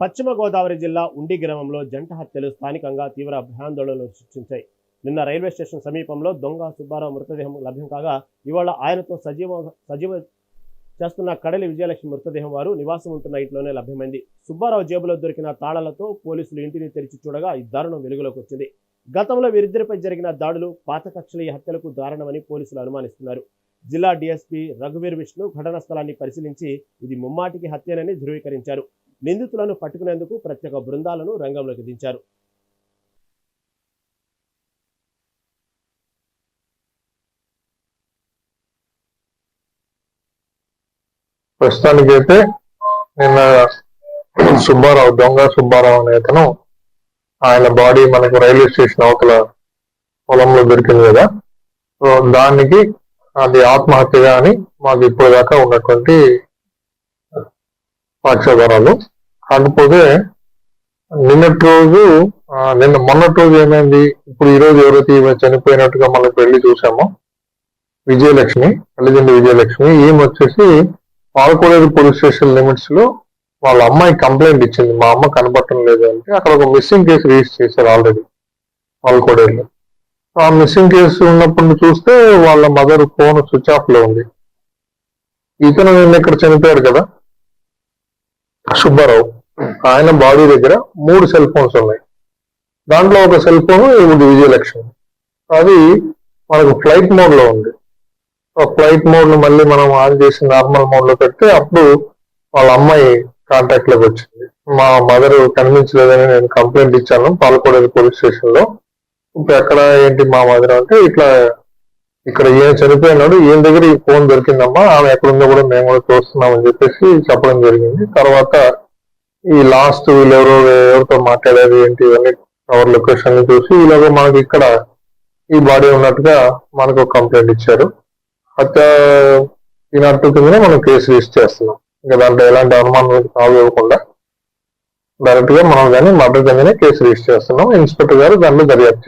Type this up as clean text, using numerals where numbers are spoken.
పశ్చిమ గోదావరి జిల్లా ఉండి గ్రామంలో జంట హత్యలు స్థానికంగా తీవ్ర భయాందోళనలు సృష్టించాయి. నిన్న రైల్వే స్టేషన్ సమీపంలో దొంగ సుబ్బారావు మృతదేహం లభ్యం కాగా, ఇవాళ ఆయనతో సజీవ చేస్తున్న కడలి విజయలక్ష్మి మృతదేహం వారు నివాసం ఉంటున్న ఇంట్లోనే లభ్యమైంది. సుబ్బారావు జేబులో దొరికిన తాళాలతో పోలీసులు ఇంటిని తెరిచి చూడగా ఈ దారుణం వెలుగులోకి వచ్చింది. గతంలో వీరిద్దరిపై జరిగిన దాడులు పాత కక్షల ఈ హత్యలకు దారుణమని పోలీసులు అనుమానిస్తున్నారు. జిల్లా డీఎస్పీ రఘువీర్ విష్ణు ఘటనా స్థలాన్ని పరిశీలించి ఇది ముమ్మాటికి హత్యనని ధృవీకరించారు. నిందితులను పట్టుకునేందుకు ప్రత్యేక బృందాలను రంగంలోకి దించారు. ప్రస్తుతానికైతే నిన్న దొంగ సుబ్బారావు అనే అతను ఆయన బాడీ మనకు రైల్వే స్టేషన్ అవతల పొలంలో దొరికింది కదా, సో దానికి అది ఆత్మహత్యగా అని మాకు ఇప్పటిదాకా ఉన్నటువంటి సాక్ష్యాధారాలు. కాకపోతే మొన్నటి రోజు ఏమైంది, ఇప్పుడు ఈ రోజు ఎవరైతే ఈమె చనిపోయినట్టుగా మనం వెళ్ళి చూసామో విజయలక్ష్మి, తల్లిదండ్రి విజయలక్ష్మి, ఈమె వచ్చేసి పాలకోడేరు పోలీస్ స్టేషన్ లిమిట్స్ లో వాళ్ళ అమ్మాయి కంప్లైంట్ ఇచ్చింది, మా అమ్మ కనపడటం లేదు అంటే. అక్కడ ఒక మిస్సింగ్ కేసు రిజిస్టర్ చేశారు ఆల్రెడీ పాలకోడేరులో. ఆ మిస్సింగ్ కేసు ఉన్నప్పుడు చూస్తే వాళ్ళ మదర్ ఫోన్ స్విచ్ ఆఫ్ లో ఉంది. ఇతను నిన్న ఇక్కడ చనిపోయాడు కదా సుబ్బారావు, ఆయన బాడీ దగ్గర 3 సెల్ ఫోన్స్ ఉన్నాయి. దాంట్లో ఒక సెల్ ఫోన్ ఇది విజయలక్ష్మి, అది మనకు ఫ్లైట్ మోడ్ లో ఉంది. ఫ్లైట్ మోడ్ ను మళ్ళీ మనం ఆన్ చేసి నార్మల్ మోడ్ లో పెడితే అప్పుడు వాళ్ళ అమ్మాయి కాంటాక్ట్ లోకి వచ్చింది. మా మదర్ కనిపించలేదని నేను కంప్లైంట్ ఇచ్చాను పాలకోడేరు పోలీస్ స్టేషన్ లో. ఇప్పుడు ఎక్కడ ఏంటి మా మదర్ అంటే, ఇక్కడ ఈయన చనిపోయినాడు, ఈయన దగ్గర ఈ ఫోన్ దొరికిందమ్మా, ఆమె ఎక్కడుందో కూడా మేము కూడా చూస్తున్నామని చెప్పేసి చెప్పడం జరిగింది. తర్వాత ఈ లాస్ట్ ఎవరితో మాట్లాడేది ఏంటి ఇవన్నీ టవర్ లొకేషన్ చూసి ఇలాగో మనకి ఇక్కడ ఈ బాడీ ఉన్నట్టుగా మనకు కంప్లైంట్ ఇచ్చారు. హత్య ఈనాటి కింద మనం కేసు రిజిస్టర్ చేస్తున్నాం. ఇంకా దాంట్లో ఎలాంటి అనుమానం కావ్వకుండా డైరెక్ట్ గా మనం కానీ మర్డర్ కిందనే కేసు రిజిస్టర్ చేస్తున్నాం. ఇన్స్పెక్టర్ గారు దాంట్లో దర్యాప్తు